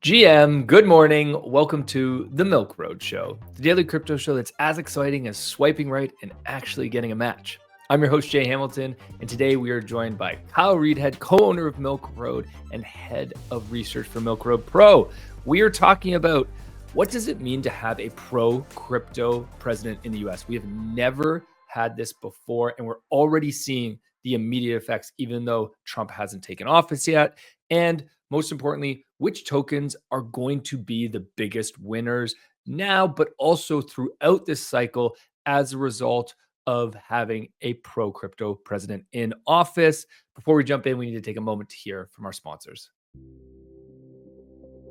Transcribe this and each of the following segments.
GM, good morning. Welcome to the Milk Road Show, the daily crypto show that's as exciting as swiping right and actually getting a match. I'm your host, Jay Hamilton, and today we are joined by Kyle Reidhead, co-owner of Milk Road and head of research for Milk Road Pro. We are talking about what does it mean to have a pro-crypto president in the US? We have never had this before, and we're already seeing the immediate effects, even though Trump hasn't taken office yet. And most importantly, which tokens are going to be the biggest winners now, but also throughout this cycle as a result of having a pro crypto president in office. Before we jump in, we need to take a moment to hear from our sponsors.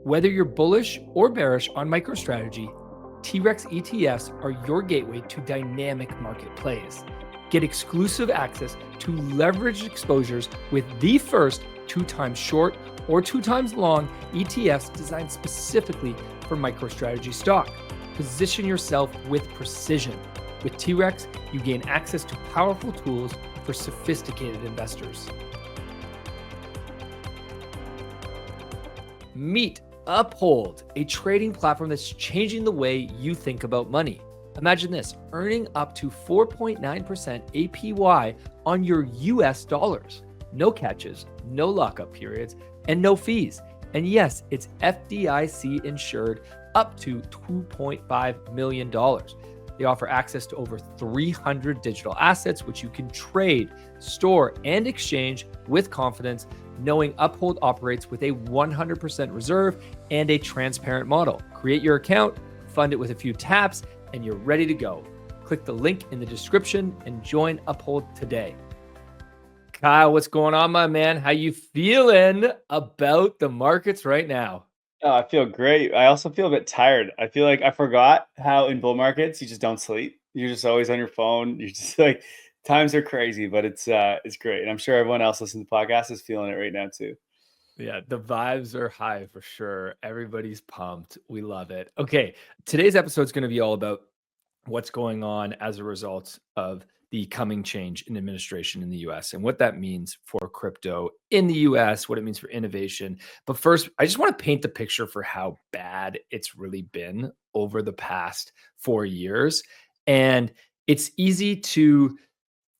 Whether you're bullish or bearish on MicroStrategy, T-Rex ETFs are your gateway to dynamic market plays. Get exclusive access to leveraged exposures with the first 2x short or 2x long ETFs designed specifically for MicroStrategy stock. Position yourself with precision. With T-Rex, you gain access to powerful tools for sophisticated investors. Meet Uphold, a trading platform that's changing the way you think about money. Imagine this, earning up to 4.9% APY on your US dollars. No catches, no lockup periods, and no fees. And yes, it's FDIC insured up to $2.5 million. They offer access to over 300 digital assets, which you can trade, store, and exchange with confidence, knowing Uphold operates with a 100% reserve and a transparent model. Create your account, fund it with a few taps, and you're ready to go. Click the link in the description and join Uphold today. Kyle, what's going on, my man? How you feeling about the markets right now? Oh, I feel great. I also feel a bit tired. I feel like I forgot how in bull markets you just don't sleep. You're just always on your phone. You're just like times are crazy, but it's great. And I'm sure everyone else listening to the podcast is feeling it right now too. Yeah, the vibes are high for sure. Everybody's pumped. We love it. Okay, today's episode is going to be all about what's going on as a result of the coming change in administration in the US and what that means for crypto in the US, what it means for innovation. But first, I just want to paint the picture for how bad it's really been over the past 4 years. And it's easy to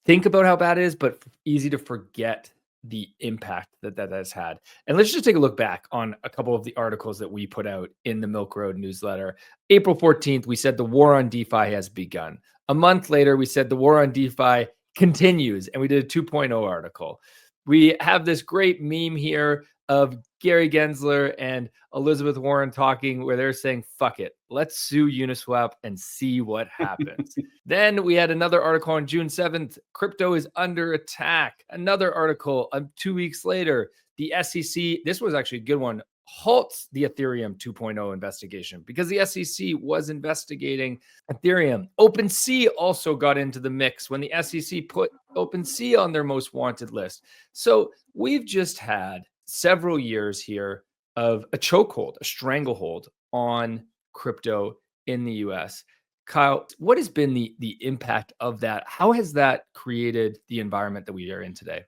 think about how bad it is, but easy to forget the impact that has had. And let's just take a look back on a couple of the articles that we put out in the Milk Road newsletter. April 14th, we said the war on DeFi has begun. A month later, we said the war on DeFi continues, and we did a 2.0 article. We have this great meme here of Gary Gensler and Elizabeth Warren talking where they're saying, fuck it, let's sue Uniswap and see what happens. Then we had another article on June 7th, crypto is under attack. Another article 2 weeks later, the SEC, this was actually a good one, halts the Ethereum 2.0 investigation because the SEC was investigating Ethereum. OpenSea also got into the mix when the SEC put OpenSea on their most wanted list. So we've just had several years here of a chokehold, a stranglehold on crypto in the US. Kyle, what has been the impact of that? How has that created the environment that we are in today?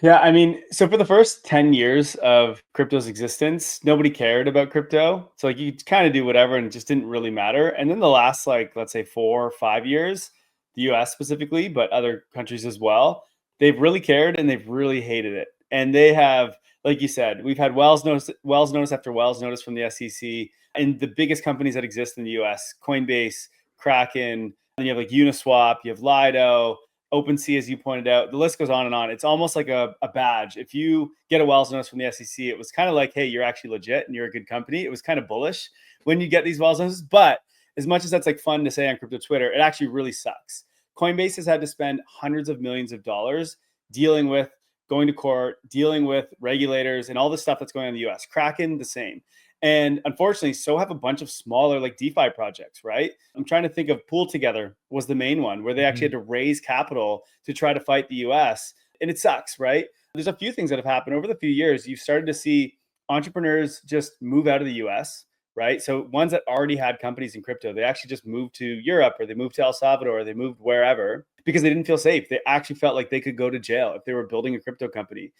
Yeah, I mean, so for the first 10 years of crypto's existence, nobody cared about crypto. So like you kind of do whatever and it just didn't really matter. And then the last like let's say 4 or 5 years, the US specifically, but other countries as well, they've really cared and they've really hated it. And they have, like you said, we've had Wells notice after Wells notice from the SEC and the biggest companies that exist in the US, Coinbase, Kraken, and you have like Uniswap, you have Lido, OpenSea, as you pointed out, the list goes on and on. It's almost like a badge. If you get a Wells notice from the SEC, it was kind of like, hey, you're actually legit and you're a good company. It was kind of bullish when you get these Wells notices. But as much as that's like fun to say on crypto Twitter, it actually really sucks. Coinbase has had to spend hundreds of millions of dollars dealing with going to court, dealing with regulators and all the stuff that's going on in the US. Kraken, the same. And unfortunately, so have a bunch of smaller like DeFi projects, right? I'm trying to think of Pool Together was the main one where they actually had to raise capital to try to fight the US. And it sucks, right? There's a few things that have happened over the few years. You've started to see entrepreneurs just move out of the US, right? So ones that already had companies in crypto, they actually just moved to Europe or they moved to El Salvador or they moved wherever because they didn't feel safe. They actually felt like they could go to jail if they were building a crypto company.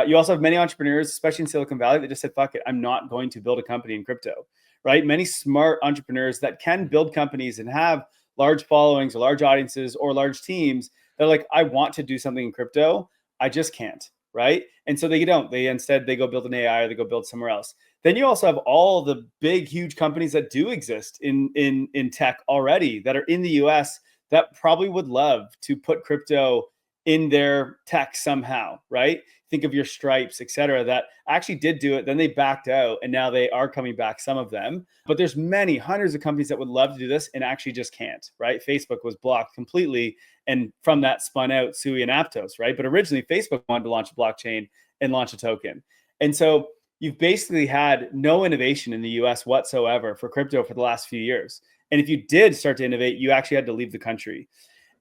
You also have many entrepreneurs, especially in Silicon Valley, that just said, fuck it, I'm not going to build a company in crypto, right? Many smart entrepreneurs that can build companies and have large followings or large audiences or large teams, they're like, I want to do something in crypto. I just can't, right? And so they don't. Instead they go build an AI or they go build somewhere else. Then you also have all the big, huge companies that do exist in tech already that are in the US that probably would love to put crypto in their tech somehow, right? Think of your Stripes, et cetera, that actually did do it. Then they backed out and now they are coming back, some of them. But there's many hundreds of companies that would love to do this and actually just can't, right? Facebook was blocked completely. And from that spun out Sui and Aptos, right? But originally Facebook wanted to launch a blockchain and launch a token. And so you've basically had no innovation in the US whatsoever for crypto for the last few years. And if you did start to innovate, you actually had to leave the country.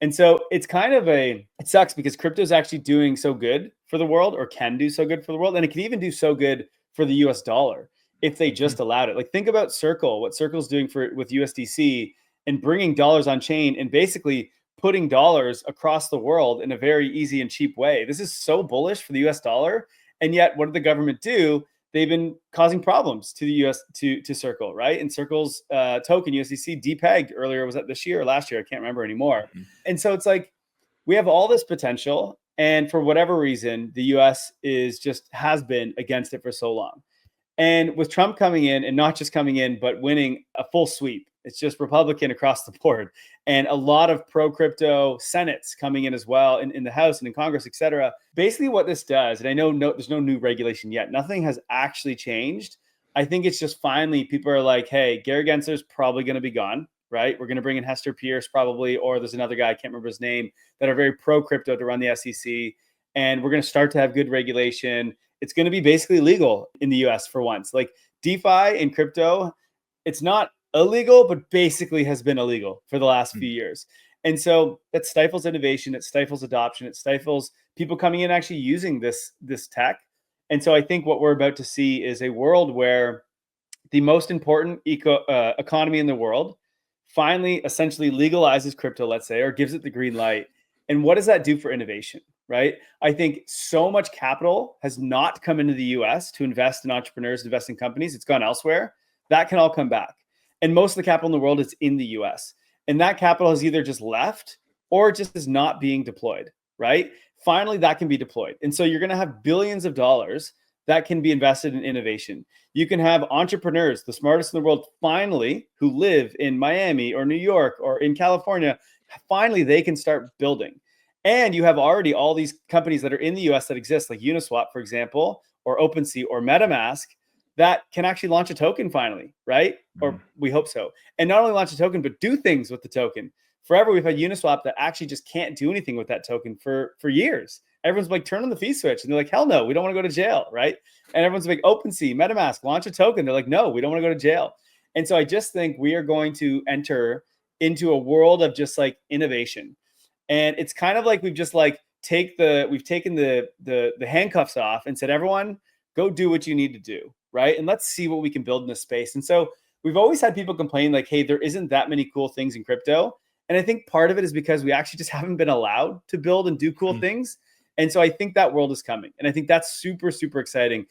And so it's kind of it sucks because crypto is actually doing so good for the world, or can do so good for the world. And it can even do so good for the US dollar if they just allowed it. Like, think about Circle, what Circle's doing with USDC and bringing dollars on chain and basically putting dollars across the world in a very easy and cheap way. This is so bullish for the US dollar. And yet, what did the government do? They've been causing problems to the US, to Circle, right? And Circle's token USDC depegged earlier. Was that this year or last year? I can't remember anymore. And so it's like, we have all this potential, and for whatever reason, the US has been against it for so long. And with Trump coming in, and not just coming in, but winning a full sweep, it's just Republican across the board, and a lot of pro-crypto senates coming in as well in the House and in Congress, et cetera. Basically what this does, and I know there's no new regulation yet, nothing has actually changed. I think it's just finally people are like, hey, Gary Gensler's probably going to be gone, right? We're going to bring in Hester Pierce probably, or there's another guy, I can't remember his name, that are very pro-crypto to run the SEC. And we're going to start to have good regulation. It's going to be basically legal in the US for once. Like, DeFi and crypto, it's not illegal, but basically has been illegal for the last few years. And so that stifles innovation, it stifles adoption, it stifles people coming in actually using this tech. And so I think what we're about to see is a world where the most important economy in the world finally essentially legalizes crypto, let's say, or gives it the green light. And what does that do for innovation, right? I think so much capital has not come into the US to invest in entrepreneurs, invest in companies. It's gone elsewhere. That can all come back. And most of the capital in the world is in the US. And that capital has either just left or just is not being deployed, right? Finally, that can be deployed. And so you're going to have billions of dollars that can be invested in innovation. You can have entrepreneurs, the smartest in the world, finally, who live in Miami or New York or in California, finally, they can start building. And you have already all these companies that are in the US that exist, like Uniswap, for example, or OpenSea or MetaMask, that can actually launch a token finally, right? Or we hope so. And not only launch a token, but do things with the token. Forever, we've had Uniswap that actually just can't do anything with that token for years. Everyone's like, turn on the fee switch. And they're like, hell no, we don't want to go to jail, right? And everyone's like, OpenSea, MetaMask, launch a token. They're like, no, we don't want to go to jail. And so I just think we are going to enter into a world of just like innovation. And it's kind of like we've just like taken the handcuffs off and said, everyone, go do what you need to do, right? And let's see what we can build in this space. And so we've always had people complain like, hey, there isn't that many cool things in crypto. And I think part of it is because we actually just haven't been allowed to build and do cool things. And so I think that world is coming. And I think that's super, super exciting.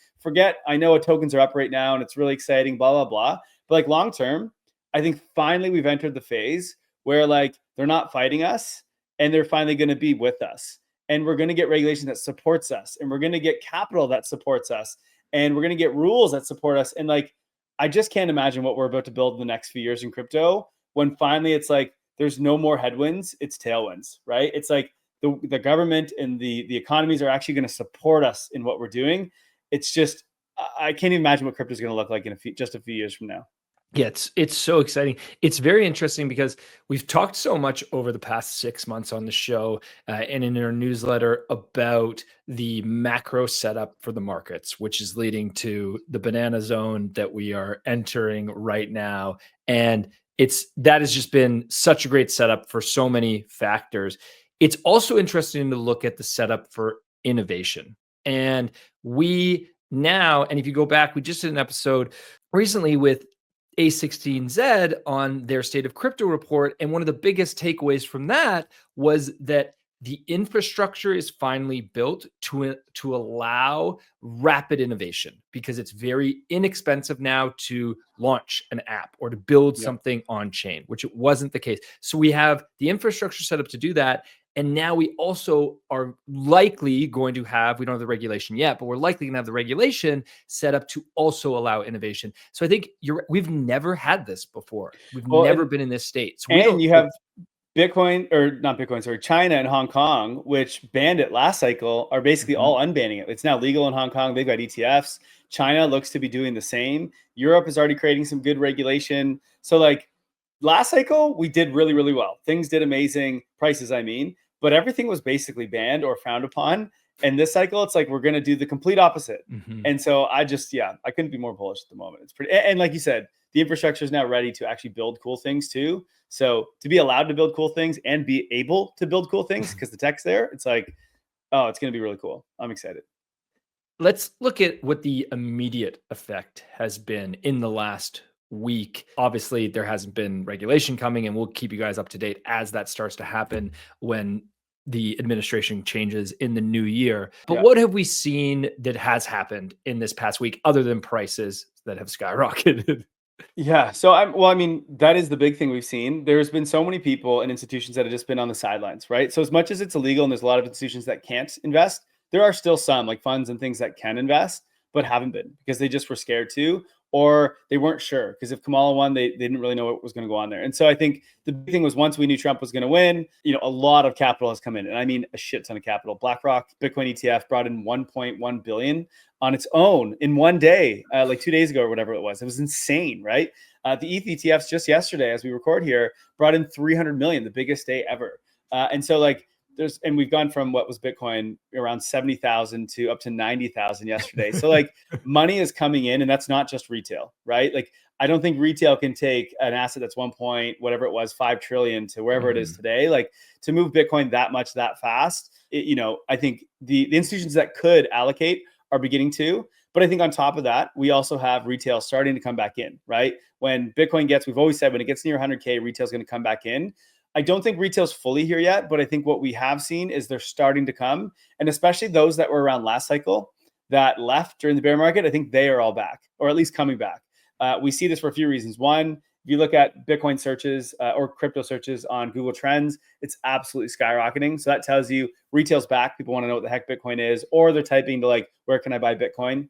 I know tokens are up right now and it's really exciting, blah, blah, blah. But like long term, I think finally we've entered the phase where like they're not fighting us and they're finally going to be with us. And we're going to get regulation that supports us. And we're going to get capital that supports us. And we're going to get rules that support us. And like, I just can't imagine what we're about to build in the next few years in crypto when finally it's like, there's no more headwinds, it's tailwinds, right? It's like the government and the economies are actually going to support us in what we're doing. It's just, I can't even imagine what crypto is going to look like in just a few years from now. Yeah, it's so exciting. It's very interesting because we've talked so much over the past 6 months on the show and in our newsletter about the macro setup for the markets, which is leading to the banana zone that we are entering right now. And that has just been such a great setup for so many factors. It's also interesting to look at the setup for innovation. And and if you go back, we just did an episode recently with A16Z on their State of Crypto report. And one of the biggest takeaways from that was that the infrastructure is finally built to allow rapid innovation, because it's very inexpensive now to launch an app or to build Yep. something on chain, which it wasn't the case. So we have the infrastructure set up to do that. And now we also are likely going to have, we don't have the regulation yet, but we're likely going to have the regulation set up to also allow innovation. So I think we've never had this before. We've Well, never been in this state. So we and don't you like. have Bitcoin, or not Bitcoin, sorry, China and Hong Kong, which banned it last cycle, are basically Mhm. all unbanning it. It's now legal in Hong Kong. They've got ETFs. China looks to be doing the same. Europe is already creating some good regulation. So like last cycle, we did really, really well. Things did amazing, prices, I mean, but everything was basically banned or frowned upon. And this cycle, it's like we're going to do the complete opposite. Mhm. And so I couldn't be more bullish at the moment. It's pretty, and like you said, the infrastructure is now ready to actually build cool things too. So to be allowed to build cool things and be able to build cool things because the tech's there, it's like, oh, it's going to be really cool. I'm excited. Let's look at what the immediate effect has been in the last week. Obviously, there hasn't been regulation coming, and we'll keep you guys up to date as that starts to happen when the administration changes in the new year. But Yeah. what have we seen that has happened in this past week other than prices that have skyrocketed? Yeah. So I mean, that is the big thing we've seen. There's been so many people and institutions that have just been on the sidelines, right? So as much as it's illegal and there's a lot of institutions that can't invest, there are still some like funds and things that can invest, but haven't been because they just were scared to, or they weren't sure. Because if Kamala won, they didn't really know what was going to go on there. And so I think the big thing was once we knew Trump was going to win, a lot of capital has come in. And I mean a shit ton of capital. BlackRock, Bitcoin ETF brought in 1.1 billion on its own in one day, like 2 days ago or whatever it was. It was insane, right? The ETH ETFs just yesterday, as we record here, brought in 300 million, the biggest day ever. And so like and we've gone from what was Bitcoin around 70,000 to up to 90,000 yesterday. So like money is coming in, and that's not just retail, right? Like I don't think retail can take an asset that's 1 point, whatever it was, 5 trillion to wherever it is today. Like to move Bitcoin that much, that fast, I think the institutions that could allocate are beginning to. But I think on top of that, we also have retail starting to come back in, right? When Bitcoin we've always said when it gets near 100K, retail is going to come back in. I don't think retail's fully here yet, but I think what we have seen is they're starting to come. And especially those that were around last cycle that left during the bear market, I think they are all back, or at least coming back. We see this for a few reasons. One, if you look at Bitcoin searches or crypto searches on Google Trends, it's absolutely skyrocketing. So that tells you retail's back. People want to know what the heck Bitcoin is, or they're typing to like, where can I buy Bitcoin?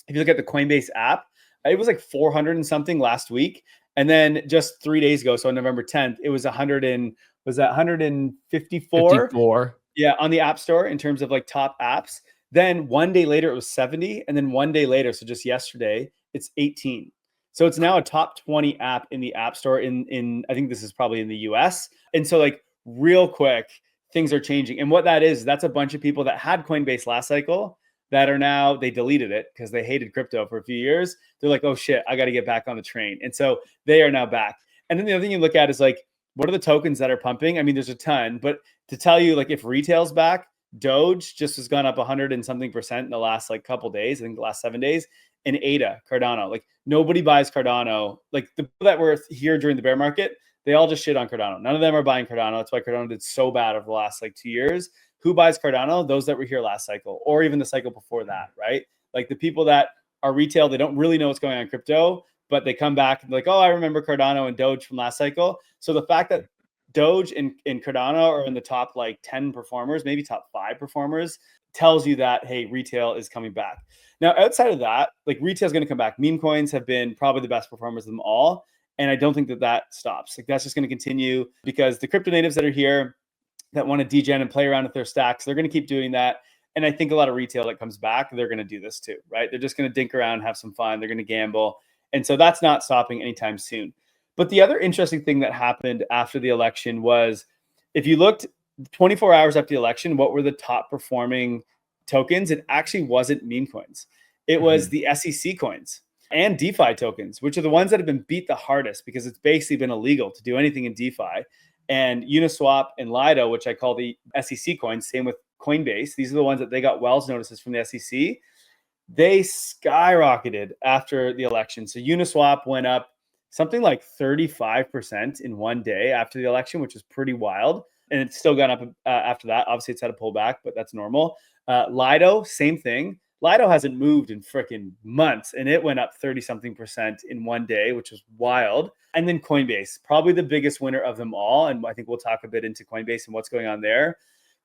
If you look at the Coinbase app, it was like 400 and something last week. And then just 3 days ago, so on November 10th, it was 154? 54. Yeah, on the App Store in terms of like top apps. Then one day later, it was 70. And then one day later, so just yesterday, it's 18. So it's now a top 20 app in the App Store in I think this is probably in the US. And so like real quick, things are changing. And what that is, that's a bunch of people that had Coinbase last cycle that are now, they deleted it because they hated crypto for a few years. They're like, oh shit, I got to get back on the train. And so they are now back. And then the other thing you look at is like, what are the tokens that are pumping? I mean, there's a ton, but to tell you, like, if retail's back, Doge just has gone up 100 and something percent in the last like couple days, I think the last 7 days. And ADA, Cardano, like nobody buys Cardano. Like the people that were here during the bear market, they all just shit on Cardano. None of them are buying Cardano. That's why Cardano did so bad over the last like 2 years. Who buys Cardano? Those that were here last cycle or even the cycle before that, right? Like the people that are retail, they don't really know what's going on in crypto, but they come back and like, oh, I remember Cardano and Doge from last cycle. So the fact that Doge and Cardano are in the top like 10 performers, maybe top 5 performers, tells you that, hey, retail is coming back. Now, outside of that, like retail is going to come back. Meme coins have been probably the best performers of them all. And I don't think that stops. Like that's just going to continue because the crypto natives that are here that want to degen and play around with their stacks, they're going to keep doing that. And I think a lot of retail that comes back, they're going to do this too, right? They're just going to dink around, have some fun. They're going to gamble. And so that's not stopping anytime soon. But the other interesting thing that happened after the election was if you looked 24 hours after the election, what were the top performing tokens? It actually wasn't meme coins. It was the SEC coins and DeFi tokens, which are the ones that have been beat the hardest because it's basically been illegal to do anything in DeFi. And Uniswap and Lido, which I call the SEC coins, same with Coinbase. These are the ones that they got Wells notices from the SEC. They skyrocketed after the election. So Uniswap went up something like 35% in one day after the election, which is pretty wild. and it's still gone up after that. Obviously, it's had a pullback, but that's normal. Lido, same thing. Lido hasn't moved in freaking months, and it went up 30-something% in one day, which was wild. And then Coinbase, probably the biggest winner of them all. And I think we'll talk a bit into Coinbase and what's going on there.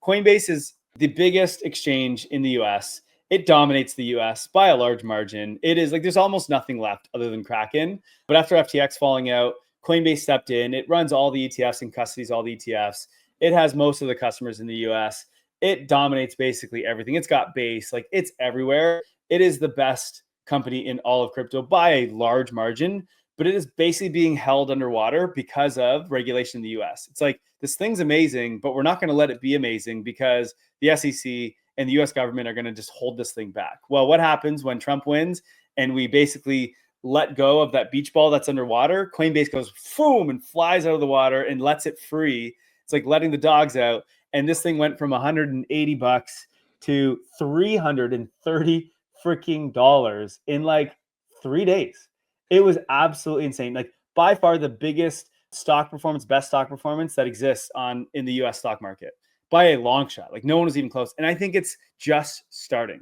Coinbase is the biggest exchange in the US. It dominates the US by a large margin. It is like there's almost nothing left other than Kraken. But after FTX falling out, Coinbase stepped in. It runs all the ETFs and custodies all the ETFs. It has most of the customers in the US. It dominates basically everything. It's got base, like it's everywhere. It is the best company in all of crypto by a large margin, but it is basically being held underwater because of regulation in the US. It's like, this thing's amazing, but we're not going to let it be amazing because the SEC and the US government are going to just hold this thing back. Well, what happens when Trump wins and we basically let go of that beach ball that's underwater? Coinbase goes boom and flies out of the water and lets it free. It's like letting the dogs out. And this thing went from $180 to $330 freaking dollars in like 3 days. It was absolutely insane. Like by far the biggest stock performance, best stock performance that exists in the US stock market by a long shot. Like no one was even close. And I think it's just starting.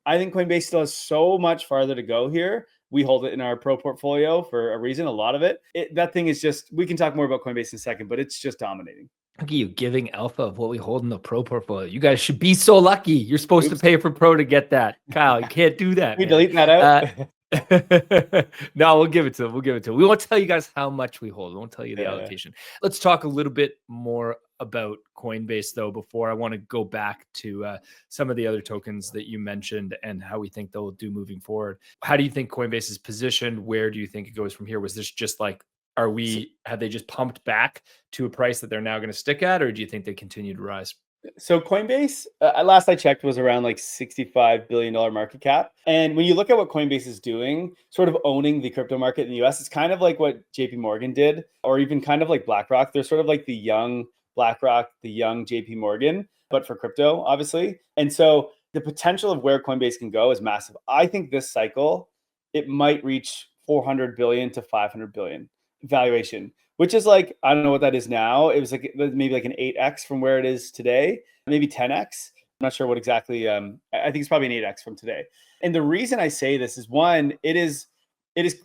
I think Coinbase still has so much farther to go here. We hold it in our pro portfolio for a reason, a lot of it. That thing is just, we can talk more about Coinbase in a second, but it's just dominating. Look at you giving alpha of what we hold in the pro portfolio. You guys should be so lucky. You're supposed to pay for pro to get that. Kyle, you can't do that. We delete that out. No, we'll give it to them. We'll give it to them. We won't tell you guys how much we hold. We won't tell you the allocation. Let's talk a little bit more about Coinbase, though, before I want to go back to some of the other tokens that you mentioned and how we think they'll do moving forward. How do you think Coinbase is positioned? Where do you think it goes from here? Was this just like, have they just pumped back to a price that they're now going to stick at, or do you think they continue to rise? So Coinbase, last I checked, was around like $65 billion market cap. And when you look at what Coinbase is doing, sort of owning the crypto market in the US, it's kind of like what JP Morgan did, or even kind of like BlackRock. They're sort of like the young BlackRock, the young JP Morgan, but for crypto, obviously. And so the potential of where Coinbase can go is massive. I think this cycle, it might reach 400 billion to 500 billion valuation, which is like, I don't know what that is now. It was like maybe like an 8x from where it is today, maybe 10x. I'm not sure what exactly. I think it's probably an 8x from today. And the reason I say this is, one, it is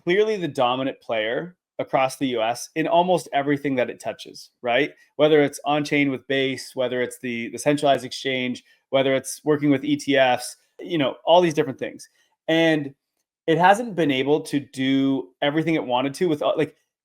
clearly the dominant player across the US in almost everything that it touches, right? Whether it's on chain with Base, whether it's the centralized exchange, whether it's working with ETFs, all these different things. And it hasn't been able to do everything it wanted to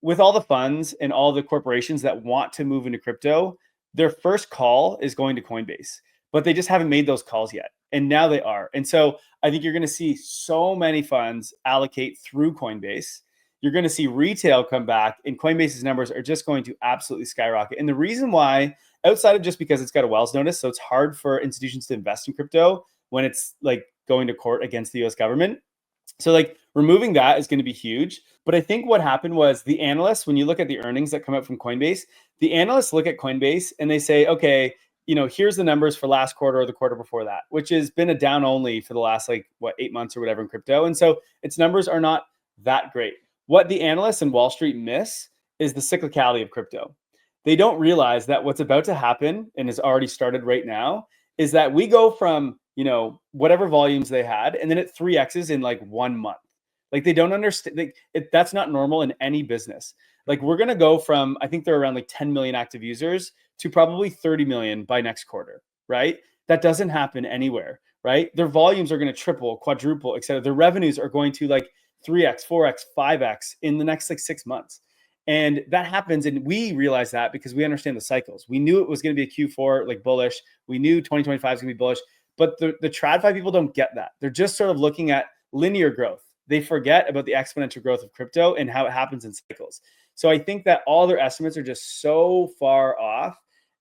with all the funds and all the corporations that want to move into crypto. Their first call is going to Coinbase, but they just haven't made those calls yet. And now they are. And so I think you're going to see so many funds allocate through Coinbase. You're going to see retail come back, and Coinbase's numbers are just going to absolutely skyrocket. And the reason why, outside of just because it's got a Wells notice, so it's hard for institutions to invest in crypto when it's like going to court against the US government. So like removing that is going to be huge. But I think what happened was the analysts, when you look at the earnings that come out from Coinbase, the analysts look at Coinbase and they say, okay, here's the numbers for last quarter or the quarter before that, which has been a down only for the last 8 months or whatever in crypto. And so its numbers are not that great. What the analysts in Wall Street miss is the cyclicality of crypto. They don't realize that what's about to happen, and has already started right now, is that we go from, whatever volumes they had, and then it 3x's in like 1 month. Like they don't understand. That's not normal in any business. Like we're going to go from, I think they're around like 10 million active users to probably 30 million by next quarter, right? That doesn't happen anywhere, right? Their volumes are going to triple, quadruple, et cetera. Their revenues are going to like 3x, 4x, 5x in the next 6 months. And that happens. And we realize that because we understand the cycles. We knew it was going to be a Q4 like bullish. We knew 2025 is going to be bullish. But the TradFi people don't get that. They're just sort of looking at linear growth. They forget about the exponential growth of crypto and how it happens in cycles. So I think that all their estimates are just so far off.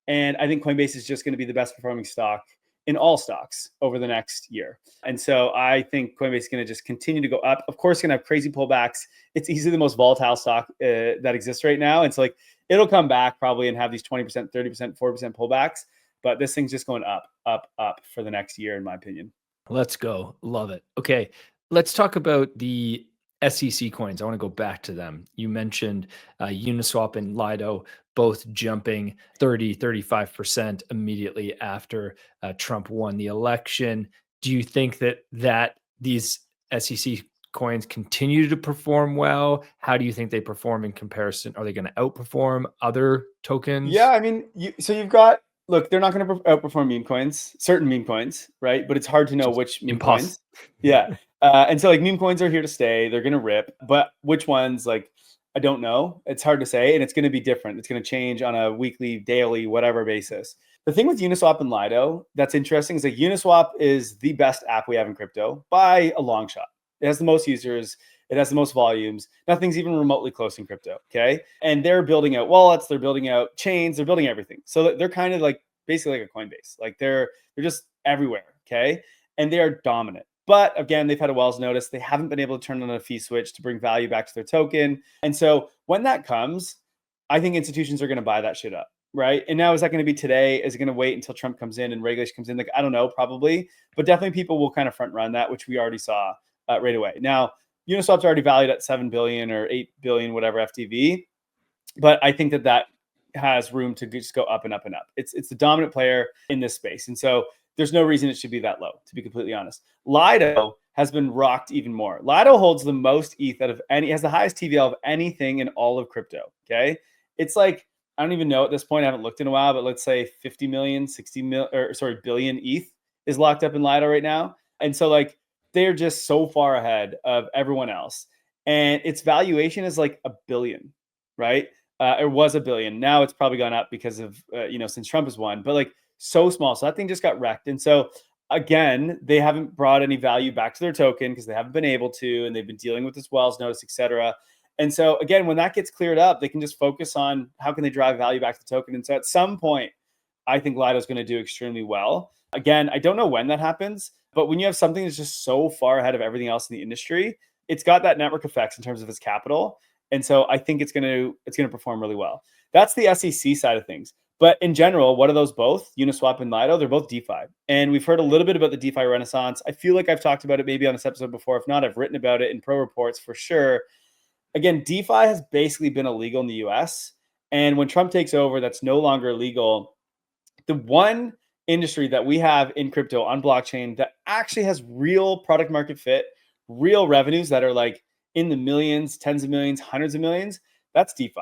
And I think Coinbase is just going to be the best performing stock in all stocks over the next year. And so I think Coinbase is going to just continue to go up. Of course, it's going to have crazy pullbacks. It's easily the most volatile stock that exists right now. And so it'll come back probably and have these 20%, 30%, 40% pullbacks. But this thing's just going up, up, up for the next year, in my opinion. Let's go. Love it. Okay. Let's talk about the SEC coins. I want to go back to them. You mentioned Uniswap and Lido both jumping 30, 35% immediately after Trump won the election. Do you think that these SEC coins continue to perform well? How do you think they perform in comparison? Are they going to outperform other Yeah, tokens? I mean, so you've got, look, they're not going to outperform meme coins, certain meme coins, right? But it's hard to know Just which meme impossible. coins. Yeah. And so like meme coins are here to stay. They're going to rip, but which ones, like, I don't know. It's hard to say. And it's going to be different. It's going to change on a weekly, daily, whatever basis. The thing with Uniswap and Lido that's interesting is like Uniswap is the best app we have in crypto by a long shot. It has the most users. It has the most volumes. Nothing's even remotely close in crypto. Okay. And they're building out wallets, they're building out chains, they're building everything. So they're kind of like basically like a Coinbase. Like they're just everywhere. Okay. And they are dominant. But again, they've had a Wells notice. They haven't been able to turn on a fee switch to bring value back to their token. And so when that comes, I think institutions are going to buy that shit up. Right. And now, is that going to be today? Is it going to wait until Trump comes in and regulation comes in? Like, I don't know, probably. But definitely people will kind of front run that, which we already saw right away. Now, Uniswap's already valued at 7 billion or 8 billion, whatever FTV. But I think that has room to just go up and up and up. It's the dominant player in this space. And so there's no reason it should be that low, to be completely honest. Lido has been rocked even more. Lido holds the most ETH out of any, has the highest TVL of anything in all of crypto. Okay. It's like, I don't even know at this point, I haven't looked in a while, but let's say 50 million, 60 mil, or sorry, billion ETH is locked up in Lido right now. And so like, they're just so far ahead of everyone else. And its valuation is like $1 billion, right? It was $1 billion. Now it's probably gone up because of, since Trump has won, but like so small. So that thing just got wrecked. And so again, they haven't brought any value back to their token because they haven't been able to, and they've been dealing with this Wells notice, et cetera. And so again, when that gets cleared up, they can just focus on how can they drive value back to the token. And so at some point, I think Lido is going to do extremely well. Again, I don't know when that happens, but when you have something that's just so far ahead of everything else in the industry, it's got that network effects in terms of its capital. And so I think it's going to perform really well. That's the SEC side of things. But in general, what are those both? Uniswap and Lido, they're both DeFi. And we've heard a little bit about the DeFi renaissance. I feel like I've talked about it maybe on this episode before. If not, I've written about it in pro reports for sure. Again, DeFi has basically been illegal in the US. And when Trump takes over, that's no longer illegal. The one industry that we have in crypto on blockchain that actually has real product market fit, real revenues that are like in the millions, tens of millions, hundreds of millions, that's DeFi,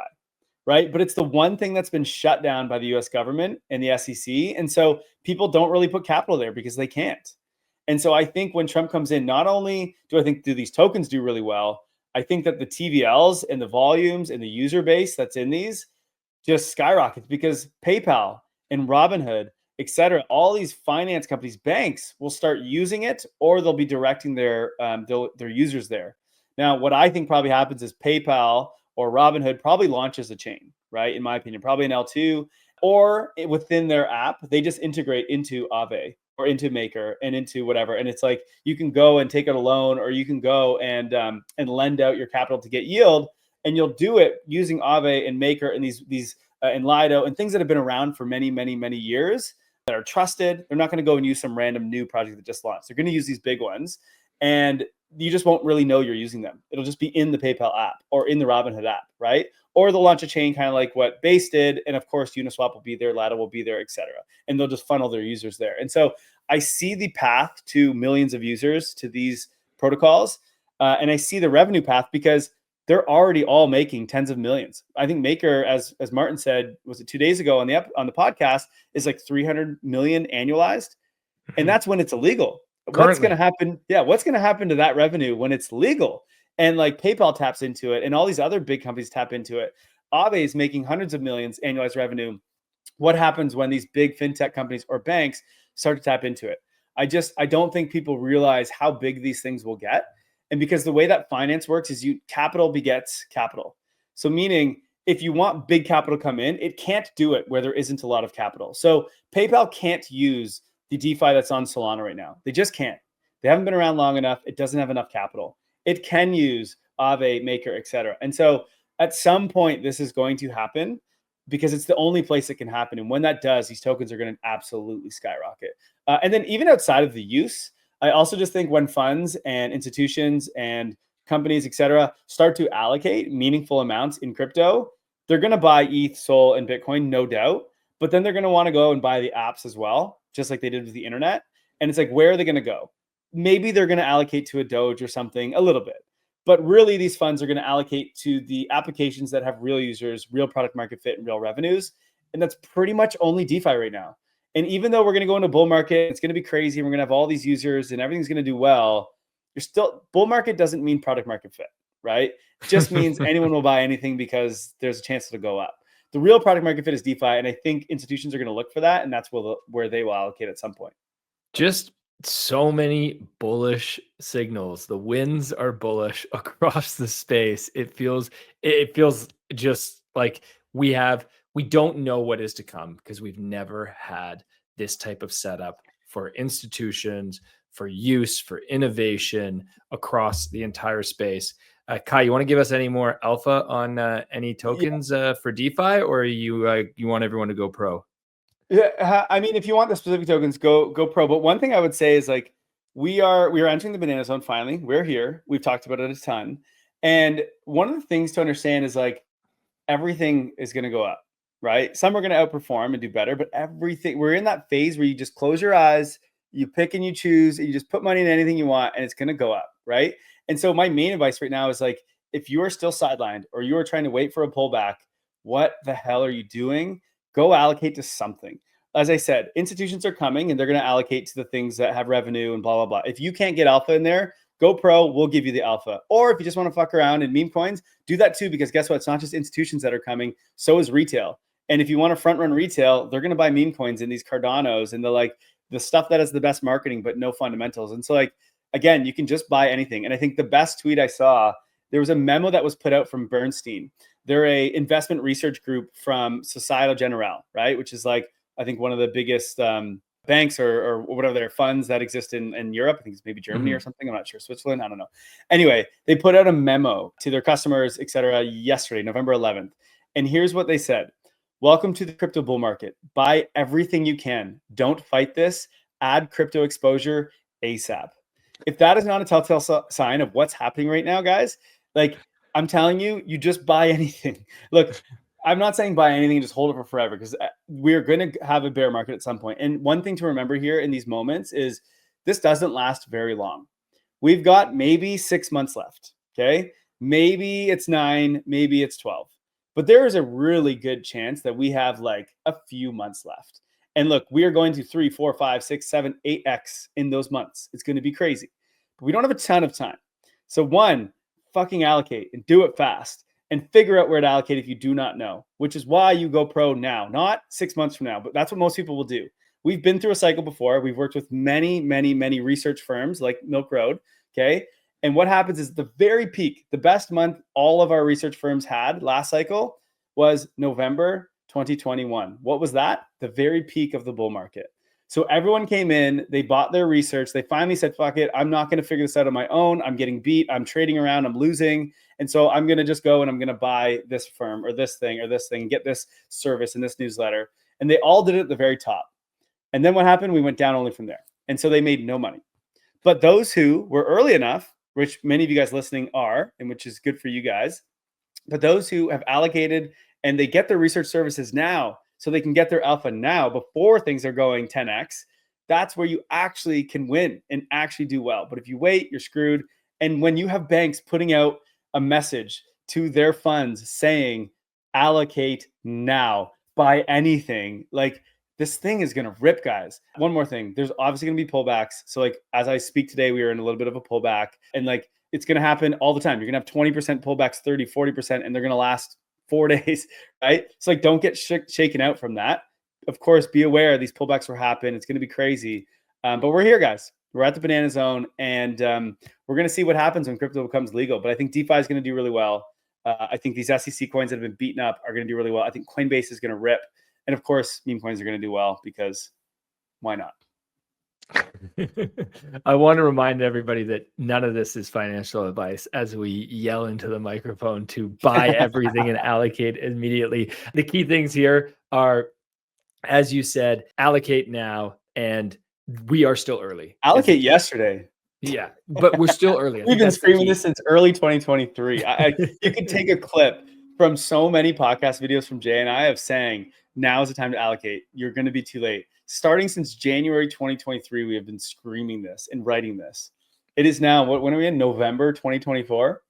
right? But it's the one thing that's been shut down by the US government and the SEC. And so people don't really put capital there because they can't. And so I think when Trump comes in, not only do these tokens do really well, I think that the TVLs and the volumes and the user base that's in these just skyrockets because PayPal and Robinhood, et cetera, all these finance companies, banks will start using it, or they'll be directing their users there. Now, what I think probably happens is PayPal or Robinhood probably launches a chain, right? In my opinion, probably an L2, or within their app, they just integrate into Aave or into Maker and into whatever. And it's like you can go and take out a loan, or you can go and lend out your capital to get yield, and you'll do it using Aave and Maker and these and Lido and things that have been around for many, many, many years that are trusted. They're not going to go and use some random new project that just launched. They're going to use these big ones, and you just won't really know you're using them. It'll just be in the PayPal app or in the Robinhood app, right? Or they'll launch a chain kind of like what Base did, and of course Uniswap will be there, Lido will be there, et cetera. And they'll just funnel their users there. And so I see the path to millions of users to these protocols, and I see the revenue path because they're already all making tens of millions. I think Maker, as Martin said, was it 2 days ago on the podcast, is like 300 million annualized, and that's when it's illegal. What's going to happen? Yeah, what's going to happen to that revenue when it's legal? And like PayPal taps into it, and all these other big companies tap into it. Aave is making hundreds of millions annualized revenue. What happens when these big fintech companies or banks start to tap into it? I don't think people realize how big these things will get. And because the way that finance works is capital begets capital. So meaning if you want big capital to come in, it can't do it where there isn't a lot of capital. So PayPal can't use the DeFi that's on Solana right now. They just can't. They haven't been around long enough. It doesn't have enough capital. It can use Aave, Maker, et cetera. And so at some point, this is going to happen because it's the only place it can happen. And when that does, these tokens are going to absolutely skyrocket. And then even outside of the use, I also just think when funds and institutions and companies, etc., start to allocate meaningful amounts in crypto, they're going to buy ETH, Sol, and Bitcoin, no doubt. But then they're going to want to go and buy the apps as well, just like they did with the internet. And it's like, where are they going to go? Maybe they're going to allocate to a Doge or something a little bit. But really, these funds are going to allocate to the applications that have real users, real product market fit, and real revenues. And that's pretty much only DeFi right now. And even though we're going to go into a bull market, it's going to be crazy, and we're going to have all these users and everything's going to do well, you're still, bull market doesn't mean product market fit, right? It just means anyone will buy anything because there's a chance it'll go up. The real product market fit is DeFi, and I think institutions are going to look for that, and that's where they will allocate at some point. Just so many bullish signals. The winds are bullish across the space. It feels just like we don't know what is to come because we've never had this type of setup for institutions, for use, for innovation across the entire space. Kai, you want to give us any more alpha on any tokens for DeFi, or you want everyone to go pro? Yeah, I mean, if you want the specific tokens, go pro. But one thing I would say is like we are entering the banana zone finally. We're here. We've talked about it a ton. And one of the things to understand is like everything is going to go up, right? Some are going to outperform and do better, but everything, we're in that phase where you just close your eyes, you pick and you choose, and you just put money in anything you want, and it's going to go up, right? And so my main advice right now is like, if you are still sidelined or you are trying to wait for a pullback, what the hell are you doing? Go allocate to something. As I said, institutions are coming and they're going to allocate to the things that have revenue and blah, blah, blah. If you can't get alpha in there, go pro, we'll give you the alpha. Or if you just want to fuck around and meme coins, do that too, because guess what? It's not just institutions that are coming, so is retail. And if you want to front run retail, they're going to buy meme coins in these Cardanos and the stuff that has the best marketing, but no fundamentals. And so like, again, you can just buy anything. And I think the best tweet I saw, there was a memo that was put out from Bernstein. They're a investment research group from Societe Generale, right? Which is like, I think one of the biggest banks or whatever their funds that exist in Europe. I think it's maybe Germany or something. I'm not sure. Switzerland. I don't know. Anyway, they put out a memo to their customers, et cetera, yesterday, November 11th. And here's what they said. Welcome to the crypto bull market. Buy everything you can. Don't fight this. Add crypto exposure ASAP. If that is not a telltale sign of what's happening right now, guys, like I'm telling you, you just buy anything. Look, I'm not saying buy anything and just hold it for forever because we're going to have a bear market at some point. And one thing to remember here in these moments is this doesn't last very long. We've got maybe 6 months left. Okay. Maybe it's 9, maybe it's 12. But there is a really good chance that we have like a few months left. And look, we are going to 3, 4, 5, 6, 7, 8x in those months. It's going to be crazy. But we don't have a ton of time. So one, fucking allocate and do it fast. And figure out where to allocate if you do not know, which is why you go pro now, not 6 months from now, but that's what most people will do. We've been through a cycle before. We've worked with many, many, many research firms like Milk Road, okay? And what happens is the very peak, the best month all of our research firms had last cycle was November 2021. What was that? The very peak of the bull market. So everyone came in, they bought their research. They finally said, fuck it, I'm not going to figure this out on my own. I'm getting beat. I'm trading around. I'm losing. And so I'm going to just go and I'm going to buy this firm or this thing and get this service and this newsletter. And they all did it at the very top. And then what happened? We went down only from there. And so they made no money. But those who were early enough, which many of you guys listening are, and which is good for you guys, but those who have allocated and they get their research services now, so they can get their alpha now before things are going 10x, that's where you actually can win and actually do well. But if you wait, you're screwed. And when you have banks putting out a message to their funds saying, allocate now, buy anything, like this thing is going to rip, guys. One more thing, there's obviously going to be pullbacks. So like, as I speak today, we are in a little bit of a pullback and like, it's going to happen all the time. You're going to have 20% pullbacks, 30, 40%, and they're going to last 4 days, right? It's like, don't get shaken out from that. Of course, be aware these pullbacks will happen. It's going to be crazy. But we're here, guys. We're at the banana zone, and we're going to see what happens when crypto becomes legal. But I think DeFi is going to do really well. I think these SEC coins that have been beaten up are going to do really well. I think Coinbase is going to rip. And of course, meme coins are going to do well because why not? I want to remind everybody that none of this is financial advice as we yell into the microphone to buy everything and allocate immediately. The key things here are, as you said, allocate now, and we are still early. Allocate yesterday. Yeah, but we're still early. I We've think been that's the screaming key. this since early 2023. You could take a clip from so many podcast videos from Jay and I of saying, now is the time to allocate. You're going to be too late. Starting since January 2023, we have been screaming this and writing this. It is now, when are we in? November 2024?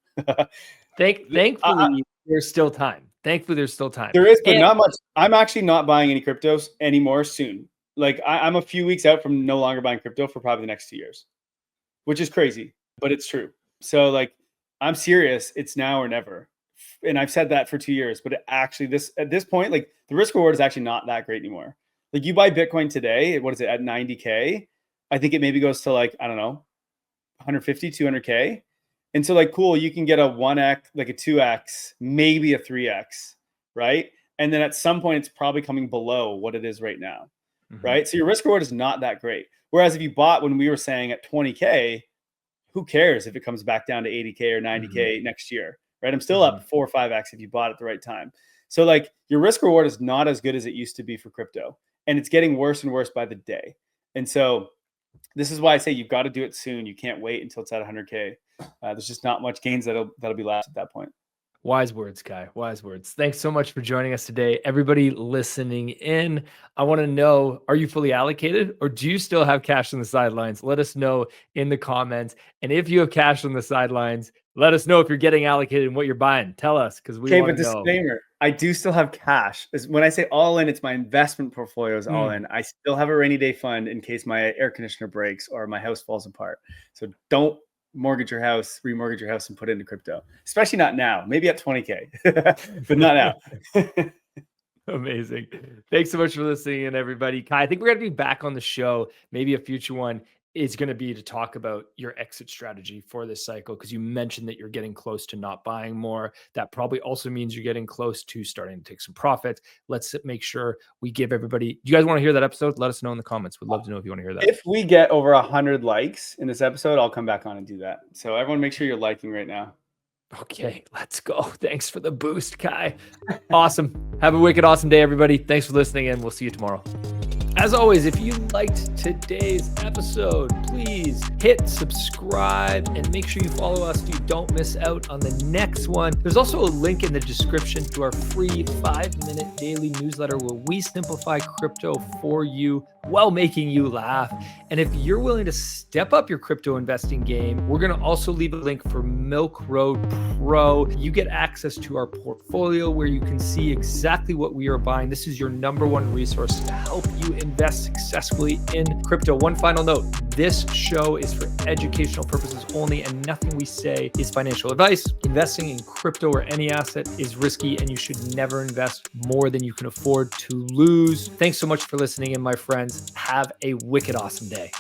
Thankfully, there's still time. There is, but not much. I'm actually not buying any cryptos anymore soon. Like I'm a few weeks out from no longer buying crypto for probably the next 2 years, which is crazy, but it's true. So like, I'm serious. It's now or never. And I've said that for 2 years, but actually at this point, like the risk reward is actually not that great anymore. Like you buy Bitcoin today, what is it at 90K? I think it maybe goes to like, I don't know, 150, 200K. And so like, cool, you can get a 1x, like a 2x, maybe a 3x, right? And then at some point, it's probably coming below what it is right now, right? So your risk reward is not that great. Whereas if you bought when we were saying at 20K, who cares if it comes back down to 80K or 90K next year, right? I'm still up 4 or 5x if you bought at the right time. So like your risk reward is not as good as it used to be for crypto, and it's getting worse and worse by the day. And so this is why I say you've got to do it soon. You can't wait until it's at 100K. There's just not much gains that'll be left at that point. Wise words, Kai. Wise words. Thanks so much for joining us today. Everybody listening in, I want to know, are you fully allocated or do you still have cash on the sidelines? Let us know in the comments. And if you have cash on the sidelines, let us know if you're getting allocated and what you're buying. Tell us because we want to know. Disclaimer, I do still have cash. When I say all in, it's my investment portfolio is all in. I still have a rainy day fund in case my air conditioner breaks or my house falls apart. So don't remortgage your house and put it into crypto, especially not now, maybe at 20K, but not now. Amazing. Thanks so much for listening in, everybody. Kai, I think we're going to be back on the show. Maybe a future one is going to be to talk about your exit strategy for this cycle, because you mentioned that you're getting close to not buying more. That probably also means you're getting close to starting to take some profits. Let's make sure we give everybody. Do you guys want to hear that episode? Let us know in the comments. We'd love to know if you want to hear that. If we get over 100 likes in this episode, I'll come back on and do that. So everyone make sure you're liking right now. Okay, let's go. Thanks for the boost, Kai. Awesome. Have a wicked awesome day, everybody. Thanks for listening, and we'll see you tomorrow. As always, if you liked today's episode, please hit subscribe and make sure you follow us so you don't miss out on the next one. There's also a link in the description to our free 5-minute daily newsletter where we simplify crypto for you while making you laugh. And if you're willing to step up your crypto investing game, we're going to also leave a link for Milk Road Pro. You get access to our portfolio where you can see exactly what we are buying. This is your number one resource to help you invest successfully in crypto. One final note, this show is for educational purposes only, and nothing we say is financial advice. Investing in crypto or any asset is risky, and you should never invest more than you can afford to lose. Thanks so much for listening in, my friends. Have a wicked awesome day.